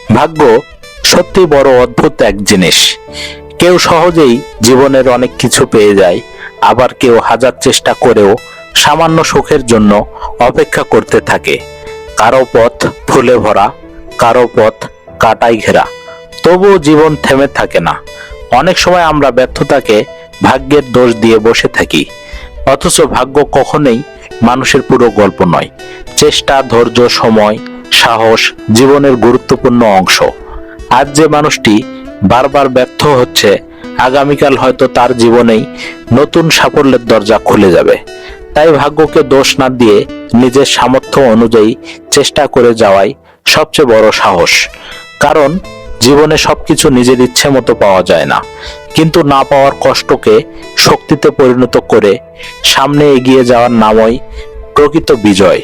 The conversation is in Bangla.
ভাগ্য সত্যি বড় অদ্ভুত এক জিনিস। কেউ সহজেই জীবনের অনেক কিছু পেয়ে যায়, আবার কেউ হাজার চেষ্টা করেও সামান্য সুখের জন্য অপেক্ষা করতে থাকে। কারো পথ ফুলে ভরা, কারো পথ কাঁটায় ঘেরা, তবুও জীবন থেমে থাকে না। অনেক সময় আমরা ব্যর্থতাকে ভাগ্যের দোষ দিয়ে বসে থাকি, অথচ ভাগ্য কখনোই মানুষের পুরো গল্প নয়। চেষ্টা, ধৈর্য, সময়, সাহস জীবনের গুরুত্বপূর্ণ অংশ। আজ যে মানুষটি বারবার ব্যর্থ হচ্ছে, আগামীকাল হয়তো তার জীবনেই নতুন সাফল্যের দরজা খুলে যাবে। তাই ভাগ্যকে দোষ না দিয়ে নিজের সামর্থ্য অনুযায়ী চেষ্টা করে যাওয়াই সবচেয়ে বড় সাহস। কারণ জীবনে সবকিছু নিজের ইচ্ছে মতো পাওয়া যায় না, কিন্তু না পাওয়ার কষ্টকে শক্তিতে পরিণত করে সামনে এগিয়ে যাওয়ার নামই প্রকৃত বিজয়।